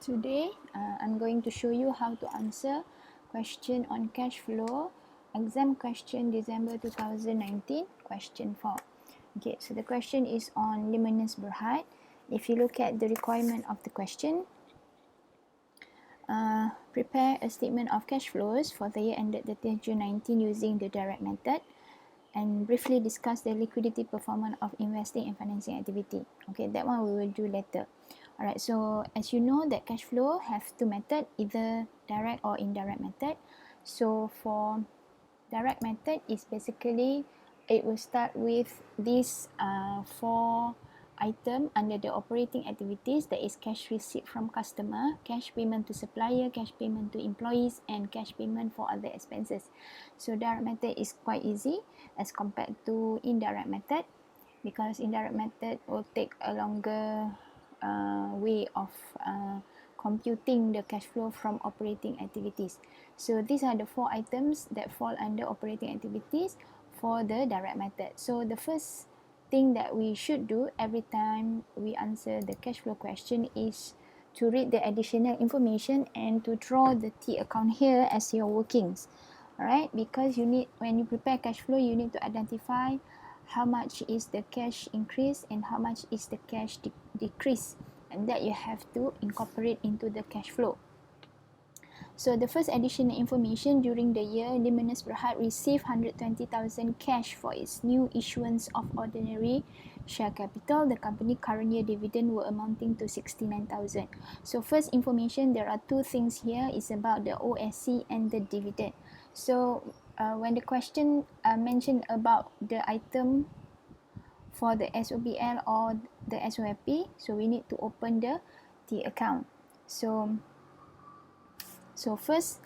Today, I'm going to show you how to answer question on cash flow, exam question December 2019, question 4. Okay, so the question is on luminous Berhad. If you look at the requirement of the question, prepare a statement of cash flows for the year ended 30th June 19 using the direct method, and briefly discuss the liquidity performance of investing and financing activity. Okay, that one we will do later. Alright, so as you know that cash flow have two methods, either direct or indirect method. So for direct method is basically it will start with this four item under the operating activities, that is cash receipt from customer, cash payment to supplier, cash payment to employees, and cash payment for other expenses. So direct method is quite easy as compared to indirect method, because indirect method will take a longer way of computing the cash flow from operating activities. So these are the four items that fall under operating activities for the direct method. So the first thing that we should do every time we answer the cash flow question is to read the additional information and to draw the T account here as your workings. Alright, because you need, when you prepare cash flow, you need to identify how much is the cash increase and how much is the cash decrease, and that you have to incorporate into the cash flow. So the first additional information, during the year, Luminous Berhad received 120,000 cash for its new issuance of ordinary share capital. The company current year dividend were amounting to 69,000. So first information, there are two things here, is about the OSC and the dividend. So when the question mentioned about the item for the SOBL or the SOFP, so we need to open the T account. So first,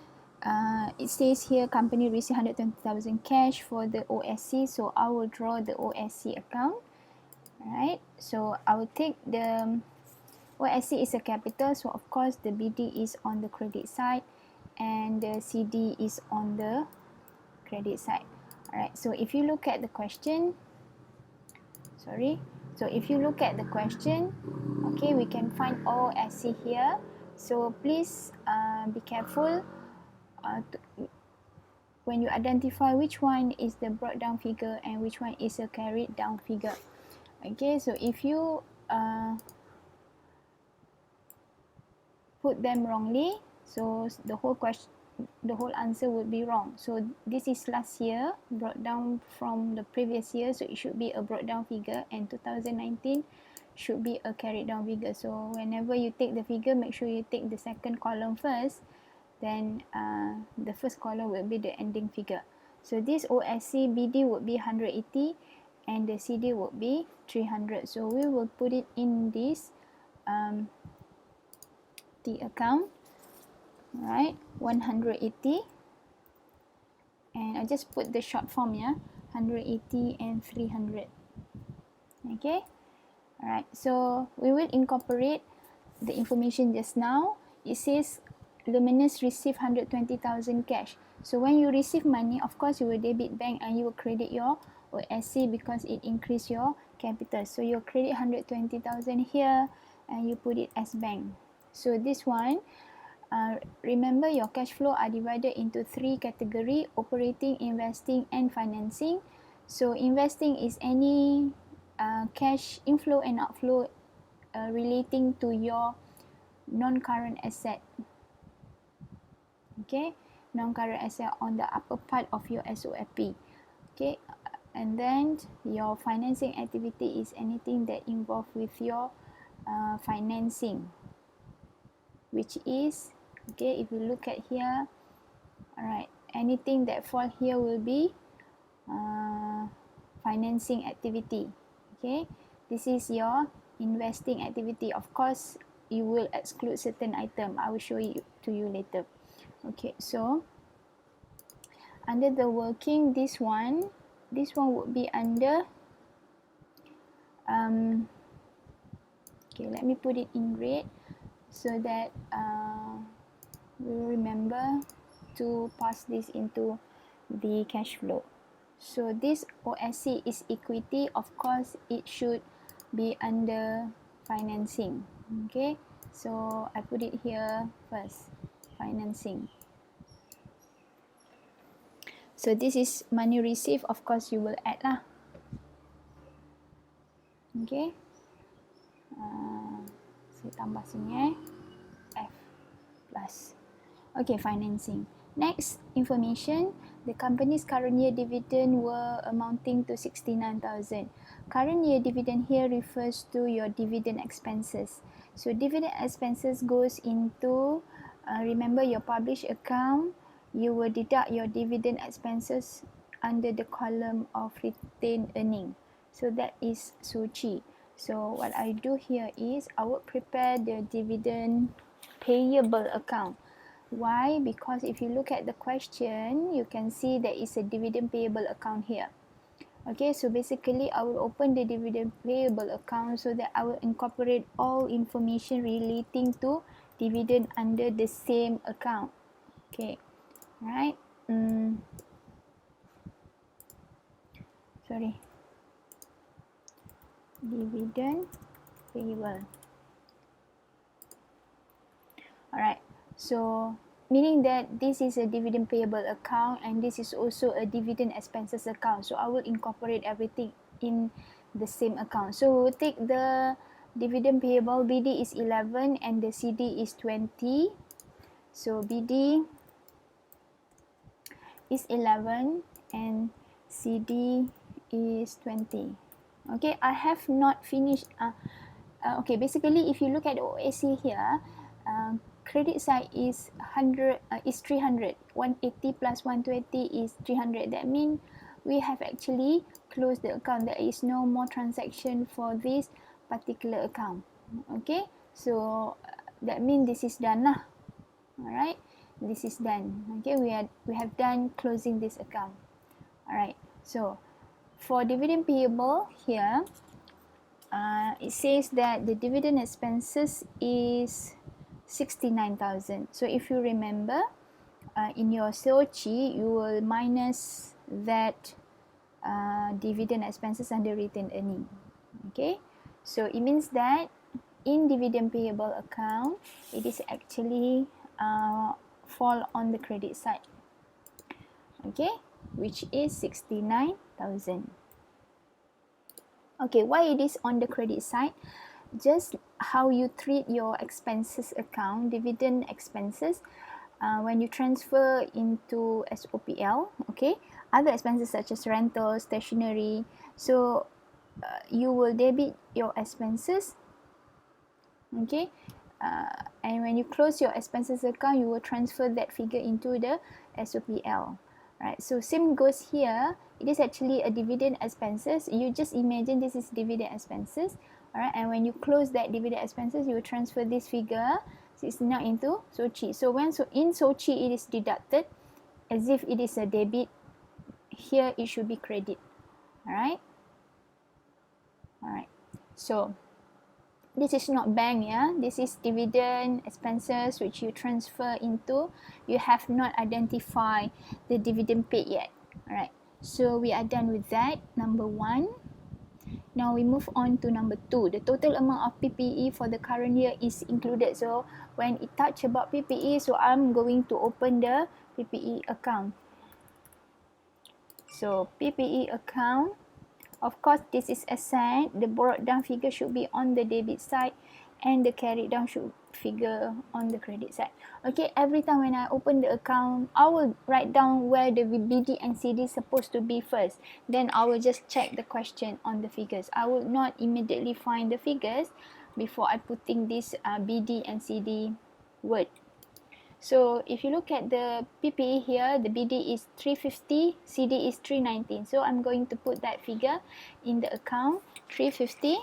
it says here company received 120,000 cash for the OSC. So I will draw the OSC account. Right. So I will take the OSC is a capital. So of course the BD is on the credit side and the CD is on the credit side. Alright. So if you look at the question, So if you look at the question, okay, we can find OSC here. So please be careful when you identify which one is the brought down figure and which one is a carried down figure. Okay, so if you put them wrongly, so the whole answer would be wrong. So this is last year brought down from the previous year, so it should be a brought down figure, and 2019 should be a carried down figure. So whenever you take the figure, make sure you take the second column first, then the first column will be the ending figure. So this OSC BD would be 180 and the CD would be 300. So we will put it in this T account, right? 180, and I just put the short form, yeah, 180 and 300. Okay, all right, so we will incorporate the information just now. It says Luminous received 120,000 cash. So when you receive money, of course you will debit bank and you will credit your OSC because it increase your capital. So you credit 120,000 here and you put it as bank. So this one, remember your cash flow are divided into three categories: operating, investing, and financing. So investing is any cash inflow and outflow relating to your non-current asset. Okay, non-current asset on the upper part of your SOFP. Okay, and then your financing activity is anything that involve with your financing, which is, okay, if you look at here, alright, anything that fall here will be financing activity. Okay, this is your investing activity. Of course you will exclude certain item, I will show you to you later. Okay, so under the working, this one would be under okay, let me put it in red so that we remember to pass this into the cash flow. So this OSC is equity, of course it should be under financing. Okay, So I put it here first, financing. So this is money received, of course you will add lah. Okay. Saya tambah sini F plus. Okay, financing. Next, information. The company's current year dividend were amounting to 69,000. Current year dividend here refers to your dividend expenses. So dividend expenses goes into, remember your published account, you will deduct your dividend expenses under the column of retained earning. So that is Suci. So what I do here is I would prepare the dividend payable account. Why? Because if you look at the question, you can see there is a dividend payable account here. Okay, so basically I will open the dividend payable account so that I will incorporate all information relating to dividend under the same account. Okay, right? Sorry. Dividend payable. Alright, so meaning that this is a dividend payable account and this is also a dividend expenses account. So I will incorporate everything in the same account. So we'll take the dividend payable, BD is 11 and the CD is 20. So BD is 11 and CD is 20. Okay, I have not finished. Okay, basically if you look at the OAC here, credit side is 100 is 300. 180 plus 120 is 300. That means we have actually closed the account. There is no more transaction for this particular account. Okay, so that means this is done lah. Alright, this is done. Okay, we have done closing this account. Alright, so for dividend payable here, it says that the dividend expenses is 69,000. So if you remember, in your Sochi, you will minus that dividend expenses under retained earning. Okay, so it means that in dividend payable account, it is actually fall on the credit side. Okay, which is 69,000. Okay, why it is on the credit side? Just how you treat your expenses account, dividend expenses, when you transfer into SOPL, okay, other expenses such as rental, stationery, so you will debit your expenses, okay, and when you close your expenses account, you will transfer that figure into the SOPL. Right, so same goes here. It is actually a dividend expenses. You just imagine this is dividend expenses. Alright, and when you close that dividend expenses, you will transfer this figure. So it's now into Sochi. So when in Sochi it is deducted as if it is a debit. Here it should be credit. Alright. Alright. So this is not bank, yeah. This is dividend expenses which you transfer into. You have not identified the dividend paid yet. Alright. So we are done with that. Number 1. Now we move on to number 2. The total amount of PPE for the current year is included. So when it touch about PPE, so I'm going to open the PPE account. So PPE account. Of course, this is asset. The borrowed down figure should be on the debit side and the carried down should figure on the credit side. Okay, every time when I open the account, I will write down where the BD and CD is supposed to be first. Then I will just check the question on the figures. I will not immediately find the figures before I putting this BD and CD word. So if you look at the PPE here, the BD is 350, CD is 319. So I'm going to put that figure in the account, 350.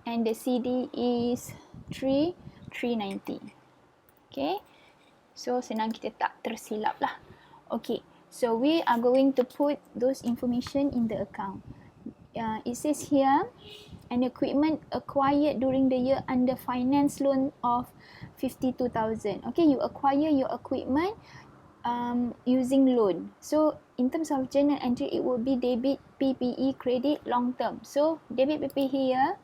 And the CD is 390. Okay. So senang kita tak tersilap lah. Okay. So we are going to put those information in the account. It says here, an equipment acquired during the year under finance loan of 52,000. Okay, you acquire your equipment using loan. So in terms of journal entry, it will be debit PPE credit long term. So debit PPE here,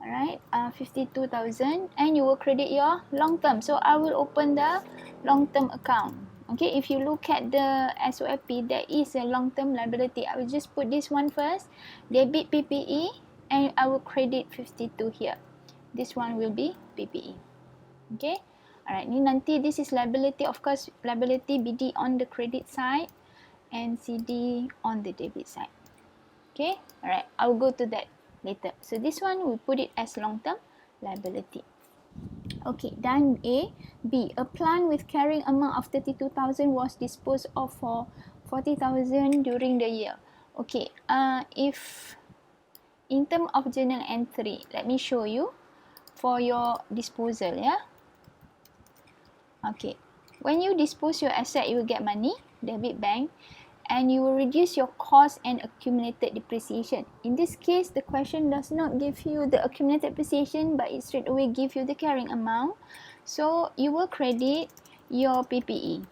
Alright, 52,000, and you will credit your long term. So I will open the long term account. Okay, if you look at the SOP, there is a long term liability. I will just put this one first, debit PPE, and I will credit 52 here. This one will be PPE. Okay, alright, ni nanti this is liability. Of course, liability BD on the credit side and CD on the debit side. Okay, alright, I'll go to that later. So this one we put it as long-term liability. Okay, done A. B, a plant with carrying amount of 32,000 was disposed of for 40,000 during the year. Okay, if in terms of journal entry, let me show you for your disposal, yeah. Okay, when you dispose your asset, you will get money, debit bank, and you will reduce your cost and accumulated depreciation. In this case, the question does not give you the accumulated depreciation, but it straight away give you the carrying amount. So you will credit your PPE.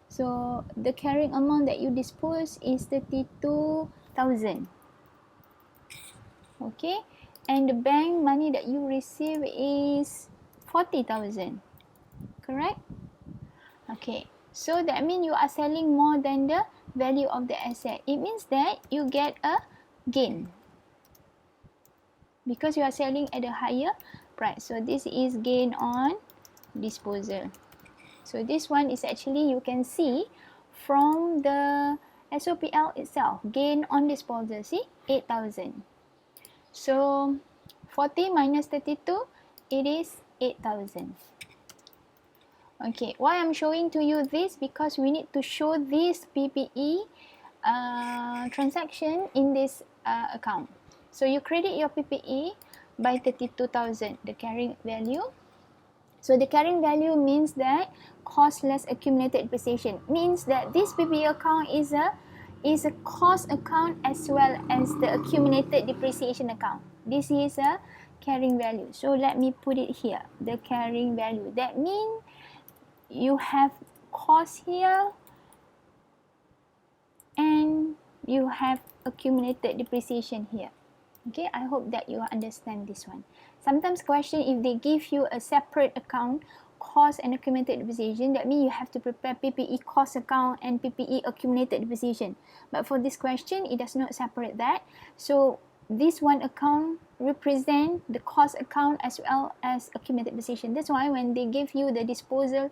So the carrying amount that you dispose is 32,000. Okay, and the bank money that you receive is 40,000. Correct? Okay, so that means you are selling more than the value of the asset. It means that you get a gain because you are selling at a higher price. So this is gain on disposal. So this one is actually, you can see from the SOPL itself, gain on disposal, see, 8,000. So 40 minus 32, it is 8,000. Okay, why I'm showing to you this? Because we need to show this PPE transaction in this account. So you credit your PPE by 32,000, the carrying value. So the carrying value means that cost less accumulated depreciation. Means that this PPE account is a cost account as well as the accumulated depreciation account. This is a carrying value. So let me put it here, the carrying value. That means you have cost here and you have accumulated depreciation here. Okay, I hope that you understand this one. Sometimes question, if they give you a separate account, cost and accumulated depreciation, that means you have to prepare PPE cost account and PPE accumulated depreciation. But for this question, it does not separate that. So this one account represent the cost account as well as accumulated depreciation. That's why when they give you the disposal,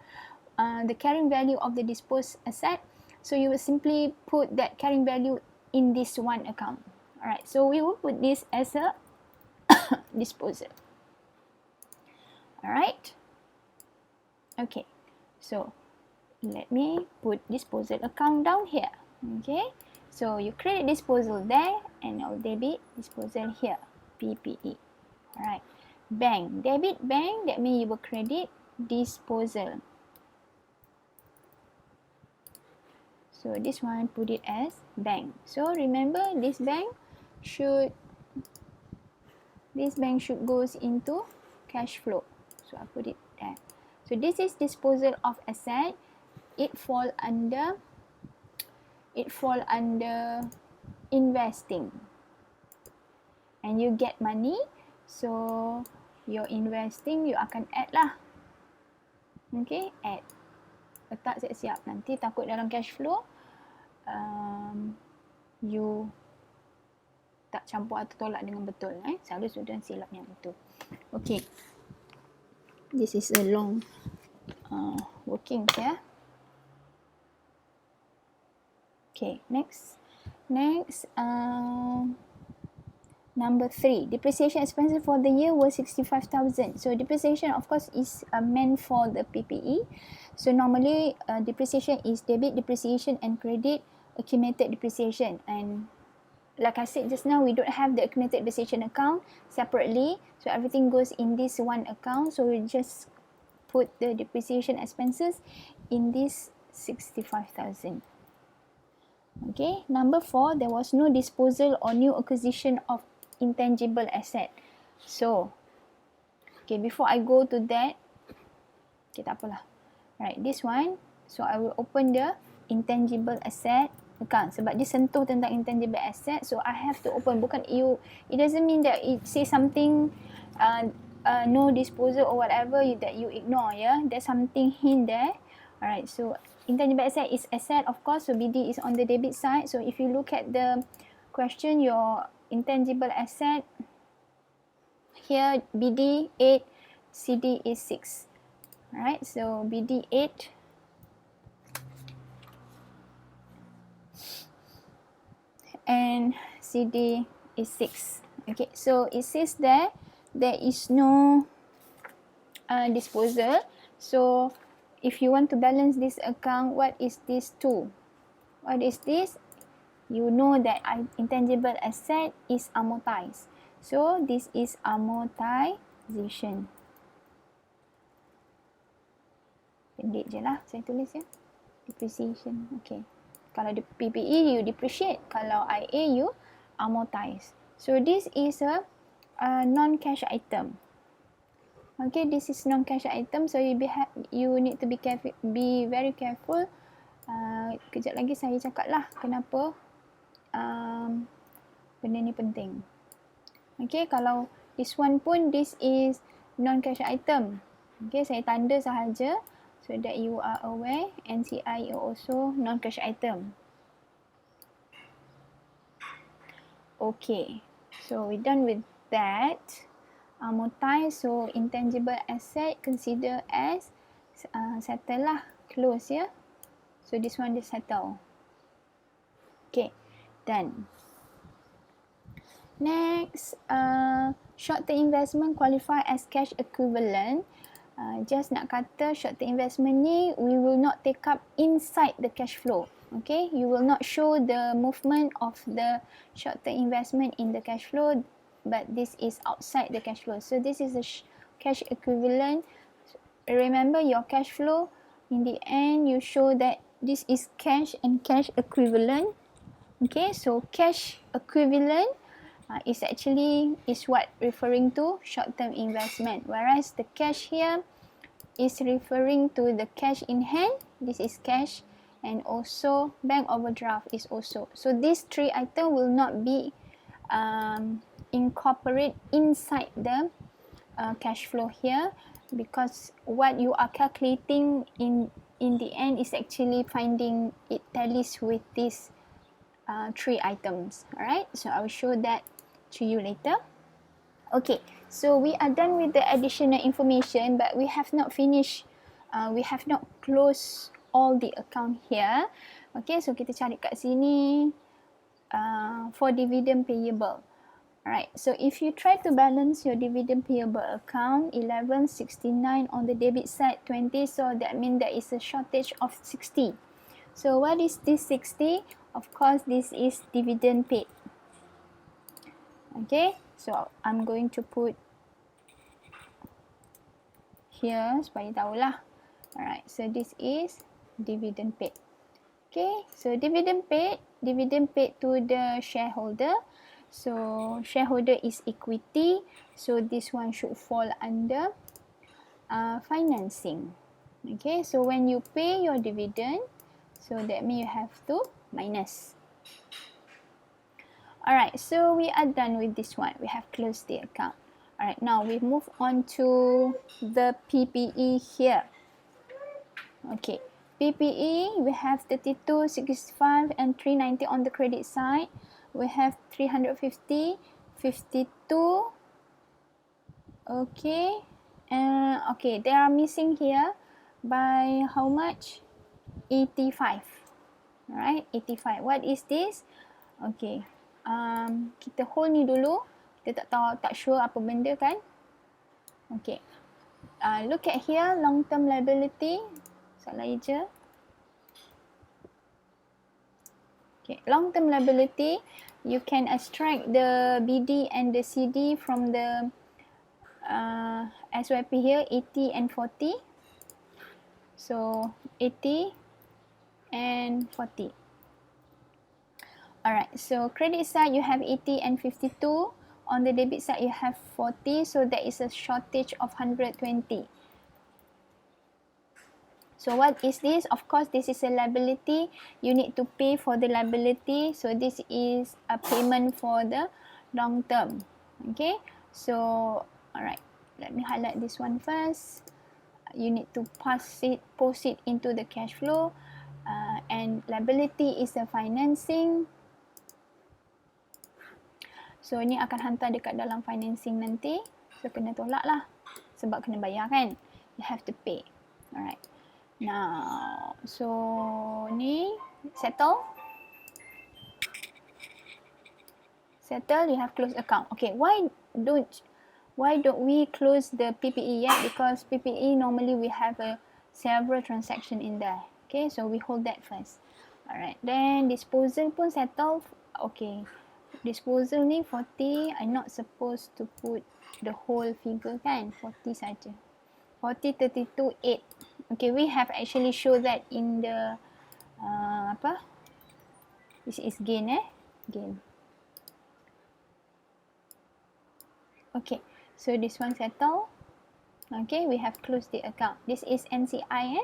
the carrying value of the disposed asset, so you will simply put that carrying value in this one account. Alright, so we will put this as a disposal. Alright, okay, so let me put disposal account down here. Okay, so you credit disposal there and now debit disposal here, PPE. Alright, bank, debit bank, that means you will credit disposal. So this one, put it as bank. So remember, this bank should goes into cash flow. So I put it there. So this is disposal of asset. It fall under investing. And you get money. So your investing, you akan add lah. Okay, add. Letak siap-siap, nanti takut dalam cash flow you tak campur atau tolak dengan betul. Selalu student silap yang itu. Okay, this is a long working here. Okay, next number 3, depreciation expenses for the year was 65,000. So depreciation of course is meant for the PPE. So normally depreciation is debit depreciation and credit accumulated depreciation. And like I said just now, we don't have the accumulated depreciation account separately. So everything goes in this one account. So we just put the depreciation expenses in this 65,000. Okay, number 4, there was no disposal or new acquisition of intangible asset. So, okay, before I go to that, okay, tak apalah. Right, this one, so I will open the intangible asset account. Sebab dia sentuh tentang intangible asset, so I have to open. Bukan you, it doesn't mean that it say something no disposal or whatever that you ignore, yeah, there's something hint there. Alright, so intangible asset is asset, of course, so BD is on the debit side. So if you look at the question, your intangible asset here, BD 8, CD is 6. Alright, so BD 8, and CD is 6. Okay, so it says there is no disposal. So if you want to balance this account, what is this 2? What is this? You know that intangible asset is amortized. So this is amortization. Pendek je lah saya tulis ya. Depreciation. Okay. Kalau PPE you depreciate. Kalau IA you amortize. So this is a non-cash item. Okay, this is non-cash item. So you need to be very careful. Kejap lagi saya cakap lah kenapa benda ni penting. Okay, kalau this one pun, this is non-cash item. Okay, saya tanda sahaja so that you are aware. NCI also non-cash item. Okay, so we're done with that. Amortize, so intangible asset consider as settle lah, close ya. So this one is settle. Okay, done. Next, short-term investment qualify as cash equivalent. Just nak kata short-term investment ni we will not take up inside the cash flow. Okay, you will not show the movement of the short-term investment in the cash flow, but this is outside the cash flow. So this is a cash equivalent. Remember your cash flow, in the end you show that this is cash and cash equivalent. Okay, so cash equivalent is actually what referring to short-term investment, whereas the cash here is referring to the cash in hand. This is cash, and also bank overdraft is also. So these three items will not be incorporate inside the cash flow here, because what you are calculating in the end is actually finding it tallies with these three items. Alright, so I will show that to you later. Okay, so we are done with the additional information, but we have not finished, we have not closed all the account here. Okay, so kita cari kat sini for dividend payable. Alright, so if you try to balance your dividend payable account, 1169 on the debit side, 20, so that means there is a shortage of 60. So what is this 60? Of course, this is dividend paid. Okay, so I'm going to put here supaya tahulah. Alright, so this is dividend paid. Okay, so dividend paid to the shareholder. So shareholder is equity, so this one should fall under financing. Okay, so when you pay your dividend, so that means you have to minus. Alright, so we are done with this one. We have closed the account. Alright, now we move on to the PPE here. Okay, PPE, we have 32, 65 and 390 on the credit side. We have 350, 52. Okay, okay, they are missing here by how much? 85. Alright, 85. What is this? Okay, kita hold ni dulu. Kita tak sure apa benda kan. Okay, look at here, long term liability. Salah je. Okay, long term liability, you can extract the BD and the CD from the SYP here, 80 and 40. So 80 and 40. Alright, so credit side you have 80 and 52. On the debit side you have 40, so there is a shortage of 120. So what is this? Of course, this is a liability. You need to pay for the liability. So this is a payment for the long term. Okay, so Alright, let me highlight this one first. You need to post it into the cash flow, and liability is the financing. So ni akan hantar dekat dalam financing nanti. So kena tolak lah sebab kena bayar kan. You have to pay. Alright. Now, so ni settle. Settle, you have closed account. Okay, why don't we close the PPE yet? Because PPE normally we have several transaction in there. Okay, so we hold that first. Alright, then disposal pun settle. Okay, disposal ni 40. I'm not supposed to put the whole figure kan, 40 saja. 40, 32, 8. Okay, we have actually show that in the apa? This is gain gain. Okay, so this one settle. Okay, we have closed the account. This is NCI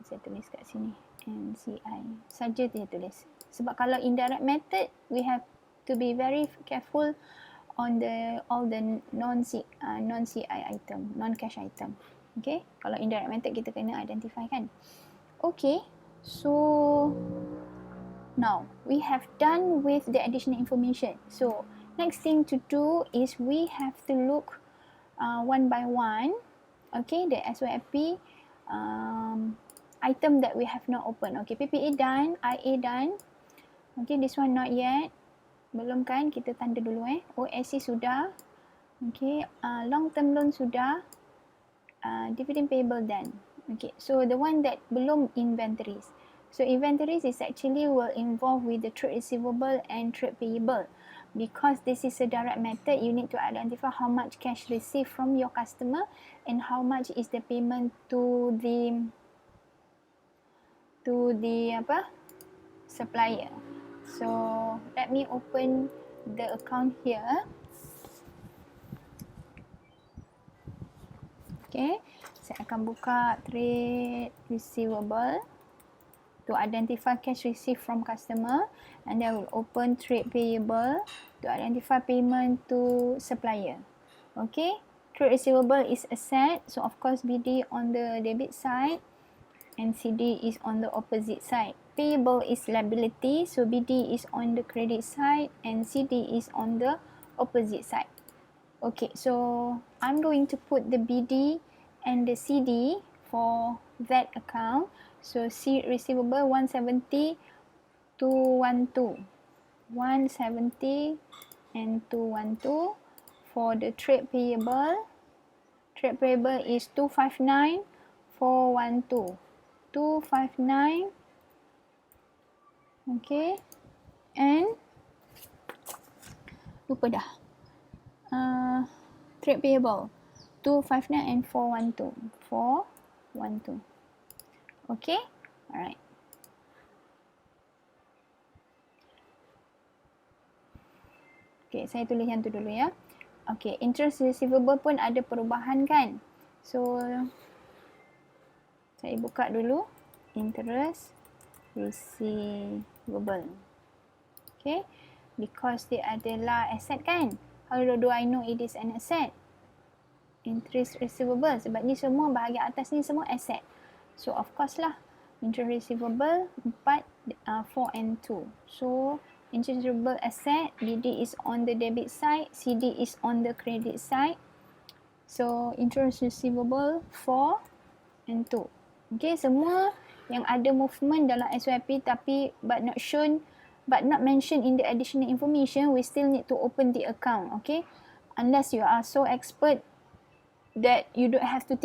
saya tulis kat sini. NCI saja dia tulis. Sebab kalau indirect method, we have to be very careful on all the non-CI item, non-cash item. Okay, kalau indirect method kita kena identify kan. Okay, so now we have done with the additional information. So next thing to do is we have to look one by one. Okay, the SYFP item that we have not opened. Okay, PPE done, IA done. Okay, this one not yet. Belum kan, kita tanda dulu OSC sudah. Okay, long term loan sudah. Dividend payable done. Okay, so the one that belum inventories. So inventories is actually will involve with the trade receivable and trade payable. Because this is a direct method, you need to identify how much cash received from your customer and how much is the payment to the supplier. So let me open the account here. Okay, saya akan buka trade receivable to identify cash received from customer, and then I will open trade payable to identify payment to supplier. Okay, trade receivable is asset, so of course BD on the debit side and CD is on the opposite side. Payable is liability, so BD is on the credit side and CD is on the opposite side. Okay, so I'm going to put the BD and the CD for that account. So C receivable 170, 212, 170 and 212. For the trade payable is 259, 412, 259. Okay, and lupa dah. Trade payable 259 and 412, 412. Okay, alright. Okay, saya tulis yang tu dulu ya. Okay, interest receivable pun ada perubahan kan. So saya buka dulu interest receivable. Okay, because dia adalah asset kan. How do I know it is an asset? Interest receivable, sebab ni semua bahagian atas ni semua asset. So of course lah, interest receivable 4, 4 and 2. So interest receivable asset, BD is on the debit side, CD is on the credit side. So interest receivable 4 and 2. Okay, semua yang ada movement dalam SYP tapi but not mentioned in the additional information, we still need to open the account. Okay, unless you are so expert that you don't have to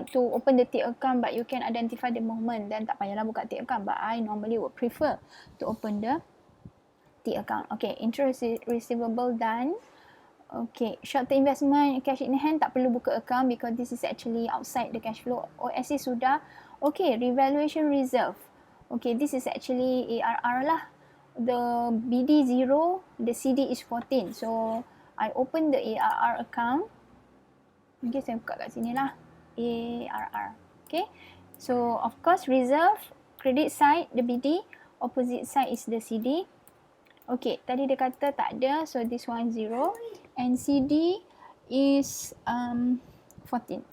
to open the T account, but you can identify the movement, then tak payahlah buka T account. But I normally would prefer to open the T account. Okay, interest receivable done. Okay, short-term investment, cash in hand tak perlu buka account because this is actually outside the cash flow. OSC sudah. Okay, revaluation reserve. Okay, this is actually ARR lah. The BD 0, the CD is 14. So I open the ARR account. Okay, saya buka kat sini lah. ARR. Okay, so of course reserve, credit side the BD, opposite side is the CD. Okay, tadi dia kata tak ada, so this one 0. And CD is 14.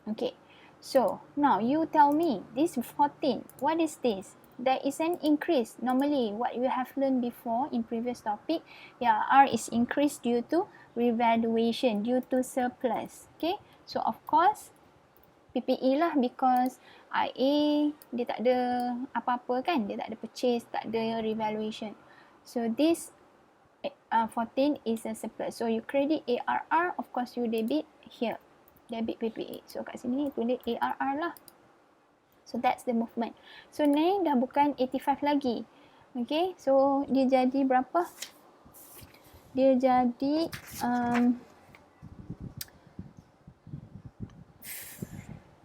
Okay, so now you tell me this 14, what is this? There is an increase. Normally what you have learned before in previous topic, ARR is increased due to revaluation, due to surplus. Okay, so of course PPE lah, because IA dia tak ada apa-apa kan, dia tak ada purchase, tak ada revaluation. So this 14 is a surplus. So you credit ARR, of course you debit here, debit PPE. So kat sini tulis ARR lah. So that's the movement. So ni dah bukan 85 lagi. Okay, so dia jadi berapa? Dia jadi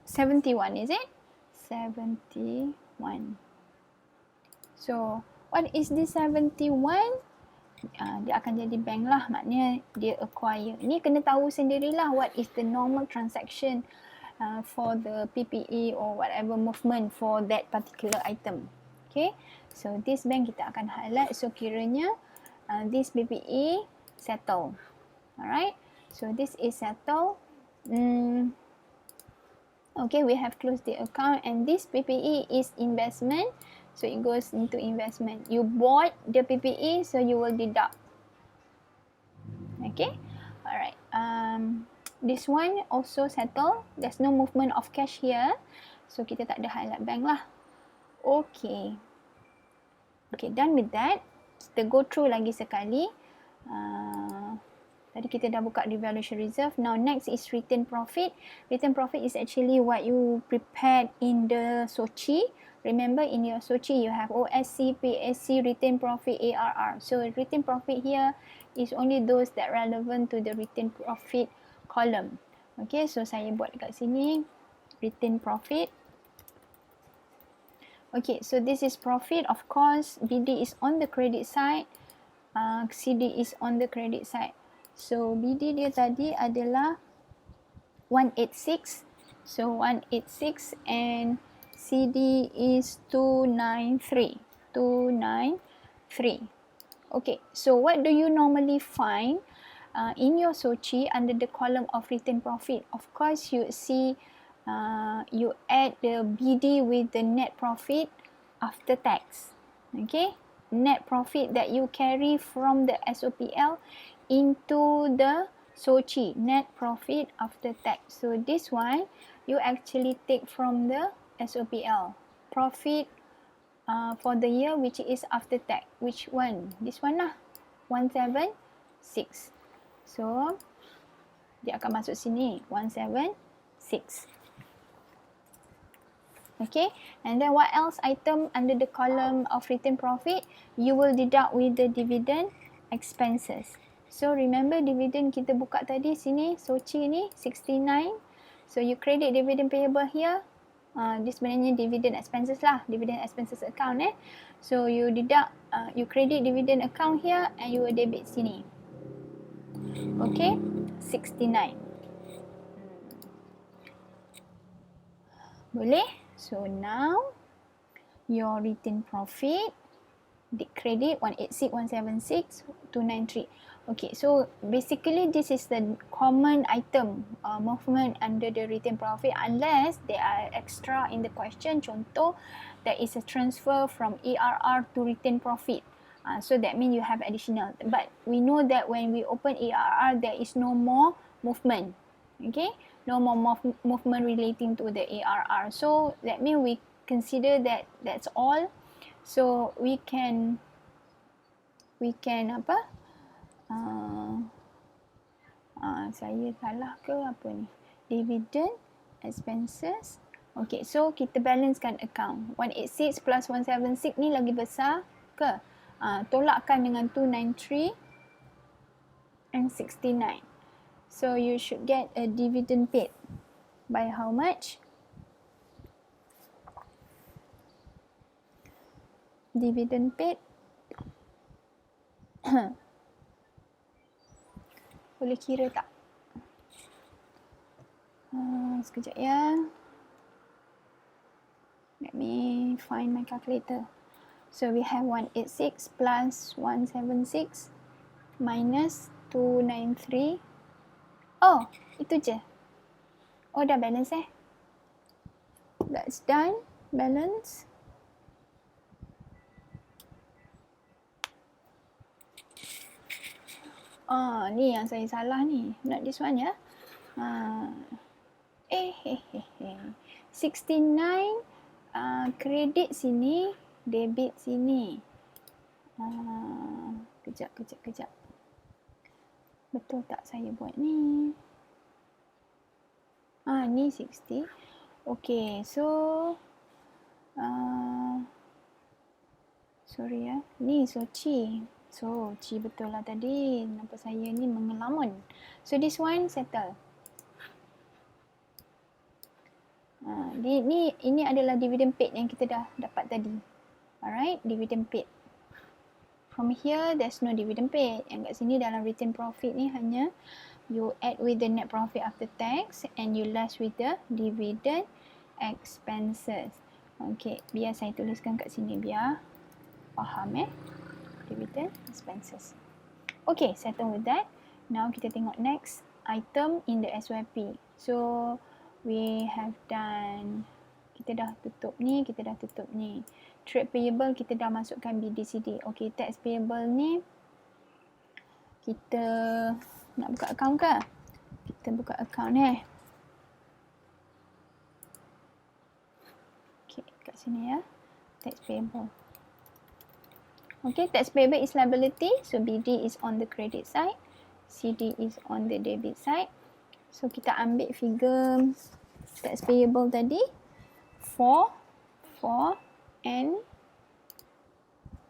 71, is it? 71. So what is this 71? Dia akan jadi bank lah, maknanya dia acquire. Ni kena tahu sendirilah what is the normal transaction for the PPE or whatever movement for that particular item. Okay, so this bank kita akan highlight. So kiranya this PPE settle. Alright, so this is settle. Okay, we have closed the account and this PPE is investment. So it goes into investment. You bought the PPE, so you will deduct. Okay, alright. This one also settle. There's no movement of cash here, so kita tak ada highlight bank lah. Okay. Okay, done with that. Kita go through lagi sekali. Tadi kita dah buka revaluation reserve. Now next is return profit. Return profit is actually what you prepared in the Sochi. Remember in your Sochi you have OSC, PSC, return profit, ARR. So return profit here is only those that relevant to the return profit column. Okay, so saya buat dekat sini return profit. Okay, so this is profit. Of course, BD is on the credit side, CD is on the credit side. So BD dia tadi adalah 186. So 186 and CD is 293. 293. Okay, so what do you normally find in your Sochi under the column of return profit? Of course, you see you add the BD with the net profit after tax. Okay, net profit that you carry from the SOPL into the Sochi, net profit after tax. So this one you actually take from the SOPL profit for the year which is after tax. Which one? This one lah, 176. So dia akan masuk sini 176. Okay, and then what else item under the column of return profit? You will deduct with the dividend expenses. So remember dividend kita buka tadi sini, Sochi ni 69. So you credit dividend payable here. This sebenarnya dividend expenses lah, dividend expenses account So you deduct, you credit dividend account here and you will debit sini. Okay, 69. Boleh? So now your return profit, the credit 186, 176, 293. Okay, so basically this is the common item movement under the return profit unless there are extra in the question. Contoh, there is a transfer from ARR to return profit. So that means you have additional. But we know that when we open ARR, there is no more movement. Okay, no more movement relating to the ARR. So that means we consider that that's all. So we can apa? Saya salah ke apa ni? Dividend expenses. Okay, so kita balancekan account. 186 plus 176 ni lagi besar ke? Tolakkan dengan 293 and 69. So you should get a dividend paid by how much? Dividend paid boleh kira tak? Sekejap ya. Let me find my calculator. So we have 186 plus 176 minus 293. Oh, itu je. Oh, dah balance That's done. Balance. Ni yang saya salah ni. Not this one ya. 69 kredit sini, debit sini. Kejap. Betul tak saya buat ni? Ni 60. Okay, so sorry ya. Ni Sochi. So, Ci betul lah tadi. Nampak saya ni mengelamun. So, this one settle. Ini adalah dividend paid yang kita dah dapat tadi. Alright, dividend paid. From here, there's no dividend paid. Yang kat sini dalam return profit ni hanya you add with the net profit after tax and you less with the dividend expenses. Okay, biar saya tuliskan kat sini biar faham dividend expenses. Okay, settle with that. Now kita tengok next item in the SYP. So we have done, kita dah tutup ni. Trade payable kita dah masukkan BDCD. Okay, tax payable ni kita nak buka account ke? Kita buka account Okay, kat sini ya. Tax payable. Okay, tax payable is liability. So BD is on the credit side. CD is on the debit side. So kita ambil figure tax payable tadi. 4 and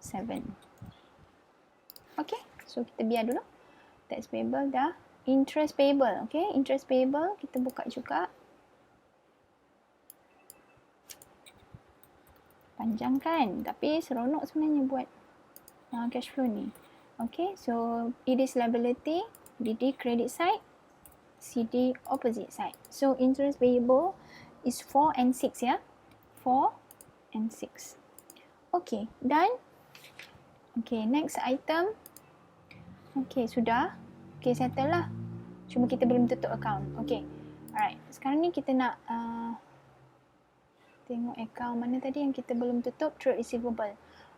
7. Okay, so kita biar dulu. Tax payable dah. Interest payable. Okay, interest payable kita buka juga. Panjang kan? Tapi seronok sebenarnya buat cash flow ni. Okay, so it is liability, BD credit side, CD opposite side. So interest payable is 4 and 6 ya. 4 and 6. Okay, done. Okay, next item. Okay, sudah. Okay, settle lah. Cuma kita belum tutup account. Okay, alright. Sekarang ni kita nak tengok account mana tadi yang kita belum tutup. Trade receivable.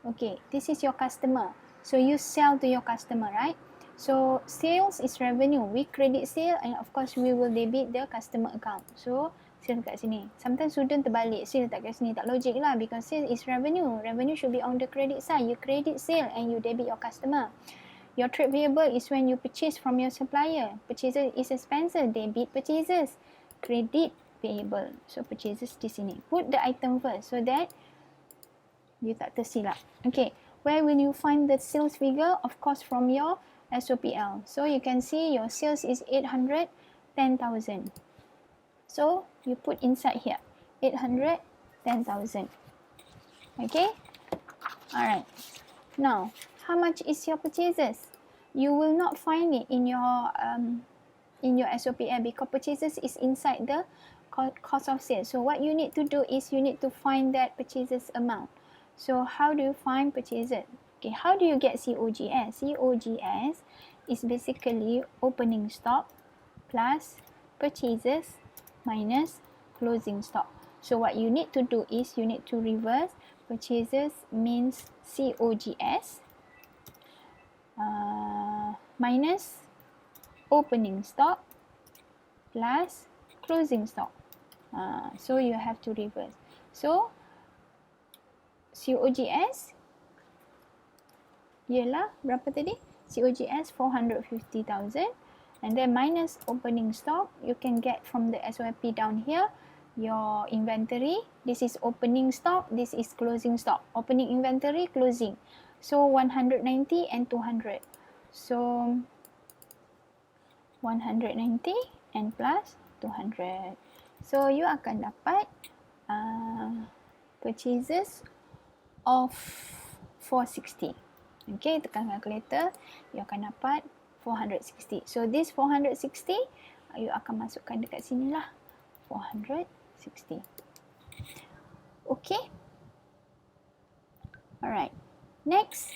Okay, this is your customer. So you sell to your customer, right? So sales is revenue. We credit sale and of course we will debit the customer account. So sale kat sini. Sometimes student terbalik. Sale tak kat sini. Tak logik lah because sale is revenue. Revenue should be on the credit side. You credit sale and you debit your customer. Your trade payable is when you purchase from your supplier. Purchases is expenses. Debit purchases. Credit payable. So purchases di sini. Put the item first so that you tak tersilap. Okay, where will you find the sales figure? Of course from your SOPL. So you can see your sales is 810,000. So you put inside here 810,000. Okay, alright. Now how much is your purchases? You will not find it in your SOPL because purchases is inside the cost of sales. So what you need to do is you need to find that purchases amount. So how do you find purchases? Okay, how do you get COGS? COGS is basically opening stock plus purchases minus closing stock. So what you need to do is you need to reverse. Purchases means COGS minus opening stock plus closing stock. So you have to reverse. So COGS ialah berapa tadi? COGS 450,000 and then minus opening stock. You can get from the SOP down here your inventory. This is opening stock, this is closing stock. Opening inventory, closing. So 190 and 200. So 190 and plus 200. So you akan dapat purchases of 460. Okay, tekan calculator, you akan dapat 460. So this 460, you akan masukkan dekat sini lah. 460. Okay. Alright. Next,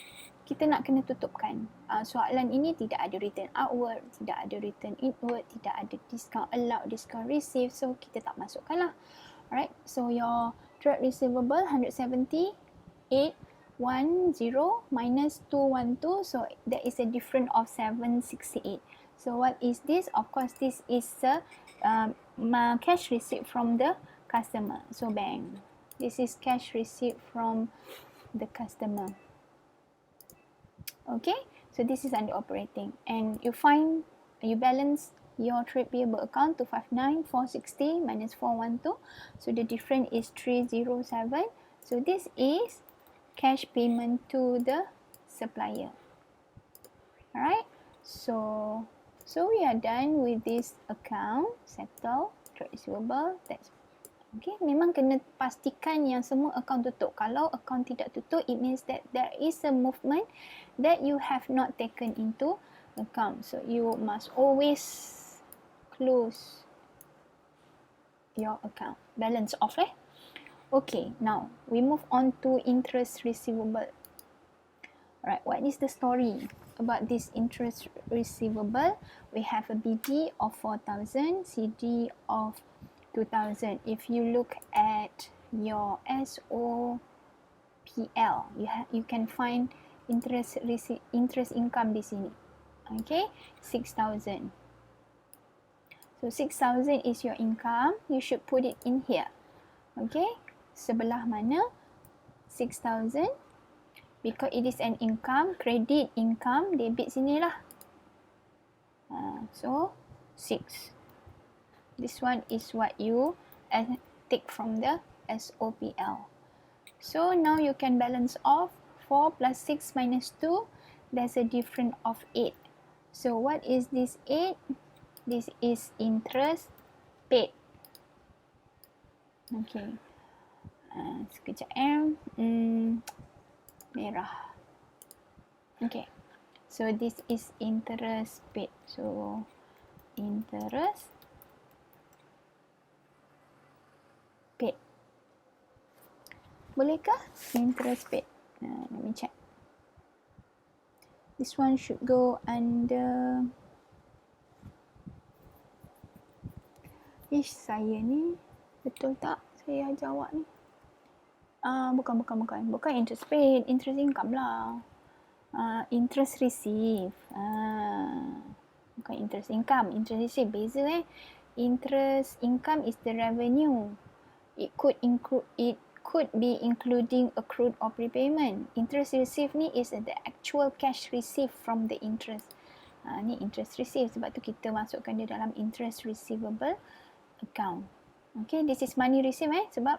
kita nak kena tutupkan. Soalan ini tidak ada return outward, tidak ada return inward, tidak ada discount allowed, discount received. So kita tak masukkan lah. Alright, so your trade receivable 170, 810 minus 212, so that is a difference of 768. So what is this? Of course, this is a cash receipt from the customer. So bank. This is cash receipt from the customer. Okay, so this is under operating, and you balance your trade payable account to 59460 minus 412, so the difference is 307. So this is cash payment to the supplier. Alright, so we are done with this account. Settle trade receivable. That's okay. Memang kena pastikan yang semua account tutup. Kalau account tidak tutup, it means that there is a movement that you have not taken into account. So you must always close your account. Balance off eh. Okay, now we move on to interest receivable. Alright, what is the story about this interest receivable? We have a BD of 4,000, CD of 2,000. If you look at your SOPL, you can find interest income di sini. Okay, 6,000. So 6,000 is your income. You should put it in here. Okay, sebelah mana 6,000? Because it is an income, credit income, debit sini lah. So 6. This one is what you take from the SOPL. So now you can balance off 4 plus 6 minus 2. There's a difference of 8. So what is this 8? This is interest paid. Okay. Sekejap merah. Okay. So this is interest paid. So interest paid. Bolehkah? Interest paid. Let me check. This one should go under. Saya ni betul tak? Saya jawab ni. Bukan interest paid, interest income lah. Interest receive. Bukan interest income, interest receive beza eh. Interest income is the revenue. It could be including accrued or prepayment. Interest receive ni is the actual cash received from the interest. Ni interest receive, sebab tu kita masukkan dia dalam interest receivable account. Okay, this is money receive sebab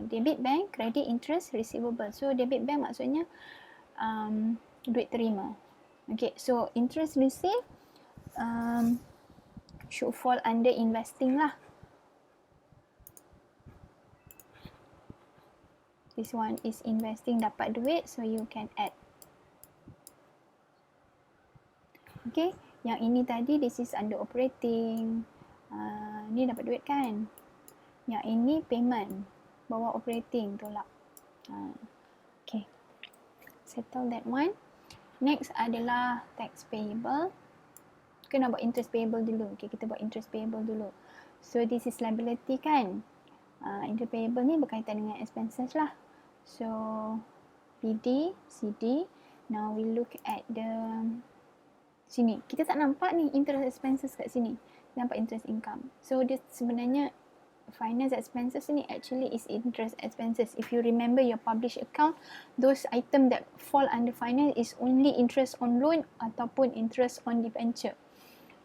debit bank, credit interest receivable. So debit bank maksudnya duit terima. Okay, so interest receive should fall under investing lah. This one is investing, dapat duit, so you can add. Okay, yang ini tadi this is under operating. Ni dapat duit kan. Yang ini payment, bawa operating, tolak. Okay, settle that one. Next adalah tax payable. Kena buat interest payable dulu. Okay, kita buat interest payable dulu. So this is liability kan. Interest payable ni berkaitan dengan expenses lah. So PD, CD. Now we look at the sini. Kita tak nampak ni interest expenses kat sini. Nampak interest income. So dia sebenarnya finance expenses ni actually is interest expenses. If you remember your published account, those item that fall under finance is only interest on loan ataupun interest on debenture.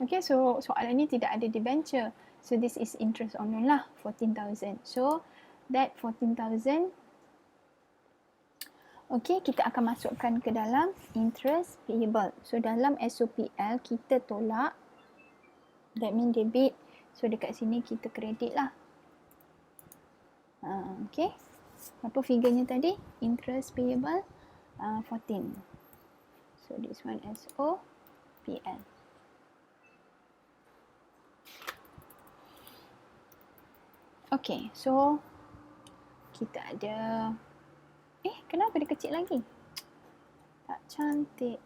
Okay, so soalan ni tidak ada debenture. So this is interest on loan lah, 14,000. So that 14,000, okay, kita akan masukkan ke dalam interest payable. So dalam SOPL kita tolak, that mean debit. So dekat sini kita kredit lah. Okay, apa figurnya tadi? Interest payable 14. So this one SOPL. Okay, so kita ada kenapa dia kecil lagi? Tak cantik.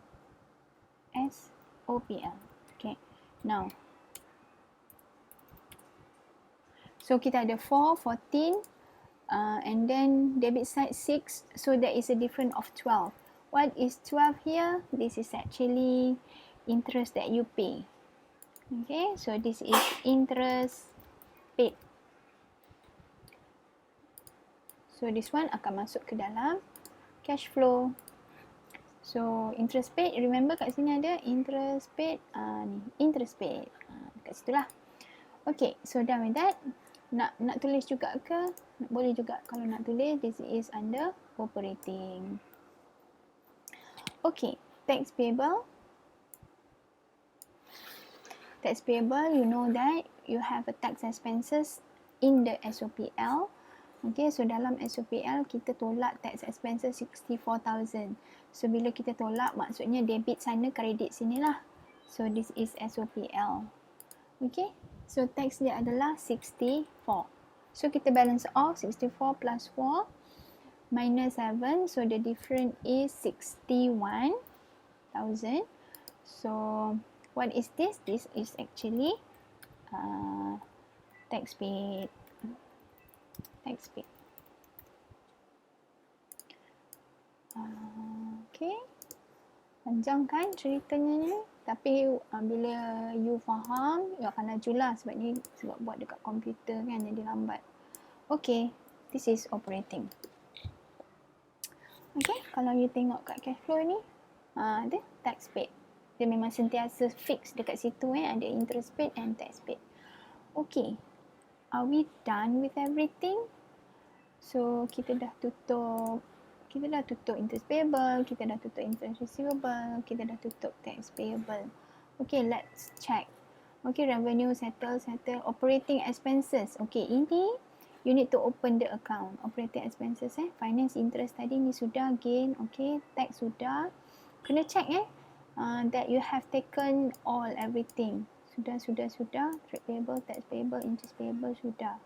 SOPL. Okay. Now. So kita ada 4, 14, and then debit side 6. So there is a difference of 12. What is 12 here? This is actually interest that you pay. Okay, so this is interest paid. So this one akan masuk ke dalam cash flow. So interest paid, remember kat sini ada interest paid. Ni interest paid. Kat situ lah. Okay, so done with that. Nak tulis juga ke? Boleh juga kalau nak tulis. This is under operating. Okay, tax payable. Tax payable, you know that you have a tax expenses in the SOPL. Okay, so dalam SOPL kita tolak tax expenses 64,000. So bila kita tolak, maksudnya debit sana, kredit sini lah. So this is SOPL. Okay, so tax dia adalah 64. So kita balance off 64 plus 4 minus 7. So the difference is 61,000. So what is this? This is actually tax paid. Tax paid. Okay. Panjang kan ceritanya ni? Tapi bila you faham, you akan laju lah sebab buat dekat komputer kan jadi lambat. Okay. This is operating. Okay. Kalau you tengok kat cash flow ni, ada tax paid. Dia memang sentiasa fix dekat situ ada interest paid and tax paid. Okay. Are we done with everything? So kita dah tutup interest payable, kita dah tutup interest receivable, kita dah tutup tax payable. Okay, let's check. Okay, revenue settle, operating expenses. Okay, ini you need to open the account. Operating expenses finance interest tadi ni sudah, gain, okay, tax sudah. Kena check that you have taken everything. Sudah. Trade payable, tax payable, interest payable sudah.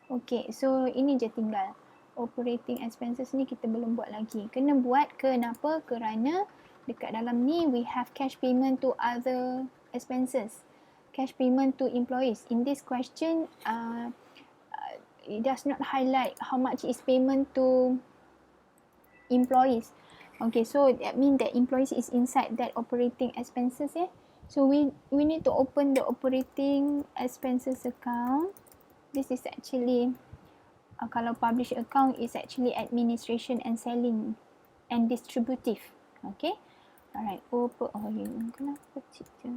Okay, so ini je tinggal. Operating expenses ni kita belum buat lagi. Kena buat, kenapa? Kerana dekat dalam ni we have cash payment to other expenses. Cash payment to employees. In this question, it does not highlight how much is payment to employees. Okay, so that means that employees is inside that operating expenses. So we need to open the operating expenses account. This is actually kalau publish account is actually administration and selling and distributive. Okay, alright. Kenapa cerita?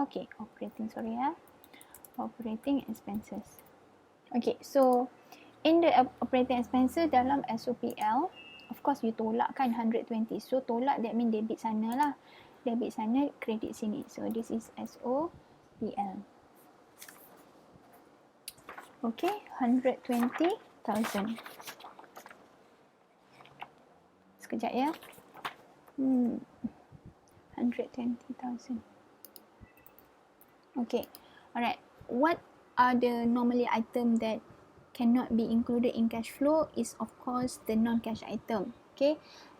Okay, operating expenses. Okay, so in the operating expenses dalam SOPL, of course you tolak kan 120. So tolak that mean debit sana lah. Debit sana, kredit sini. So this is SOPL. Okay, 120,000. Sekejap ya. 120,000. Okay, alright. What are the normally item that cannot be included in cash flow is of course the non-cash item. Okay,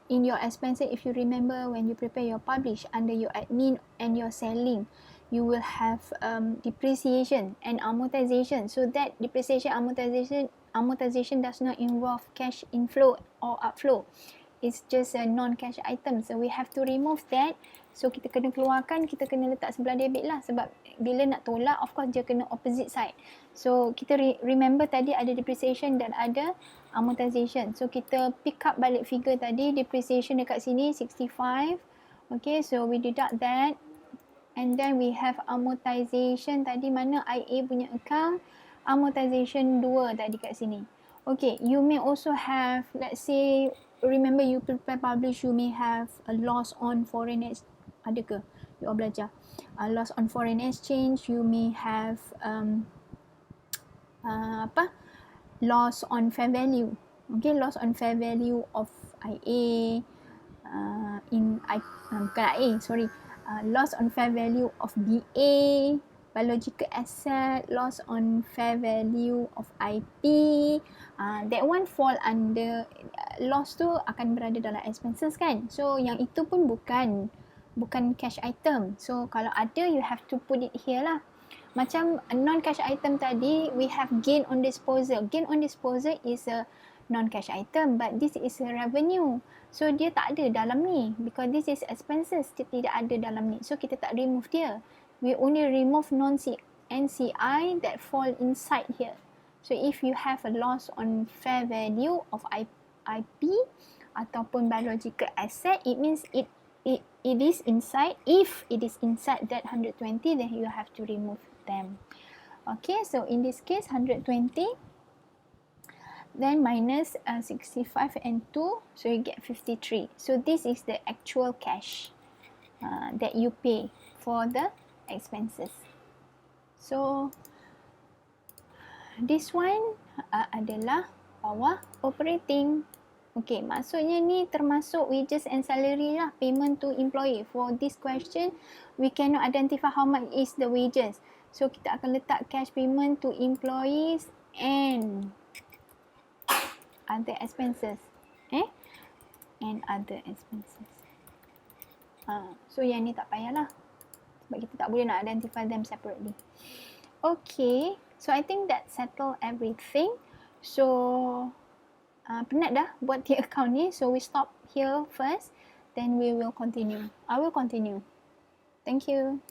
in your expenses, if you remember when you prepare your publish under your admin and your selling, you will have depreciation and amortization. So that depreciation, amortization does not involve cash inflow or outflow. It's just a non-cash item. So we have to remove that. So kita kena keluarkan, kita kena letak sebelah debit lah. Sebab bila nak tolak, of course dia kena opposite side. So kita remember tadi ada depreciation dan ada amortization. So kita pick up balik figure tadi, depreciation dekat sini 65. Okay, so we deduct that. And then we have amortization tadi mana IA punya account, amortization 2 tadi kat sini. Okay, you may also have, let's say, remember you prepare publish, you may have a loss on foreign exchange. Ada ke? You all belajar. Loss on foreign exchange, you may have loss on fair value. Okay, loss on fair value of IA, bukan IA, sorry. Loss on fair value of DA, biological asset, loss on fair value of IP, that one fall under loss tu akan berada dalam expenses kan. So yang itu pun bukan cash item. So kalau ada, you have to put it here lah. Macam non-cash item tadi, we have gain on disposal. Gain on disposal is a non-cash item, but this is a revenue. So dia tak ada dalam ni because this is expenses. Dia tidak ada dalam ni. So kita tak remove dia. We only remove non-NCI that fall inside here. So if you have a loss on fair value of IP ataupun biological asset, it means it is inside. If it is inside that 120, then you have to remove them. Okay, so in this case 120, then minus 65 and 2, so you get 53. So this is the actual cash that you pay for the expenses. So this one adalah bawah operating. Okay, maksudnya ni termasuk wages and salary lah, payment to employee. For this question, we cannot identify how much is the wages. So kita akan letak cash payment to employees and other expenses. And other expenses. So yang ni tak payahlah. Sebab kita tak boleh nak identify them separately. Okay, so I think that settle everything. So penat dah buat the account ni. So we stop here first. Then we will continue. I will continue. Thank you.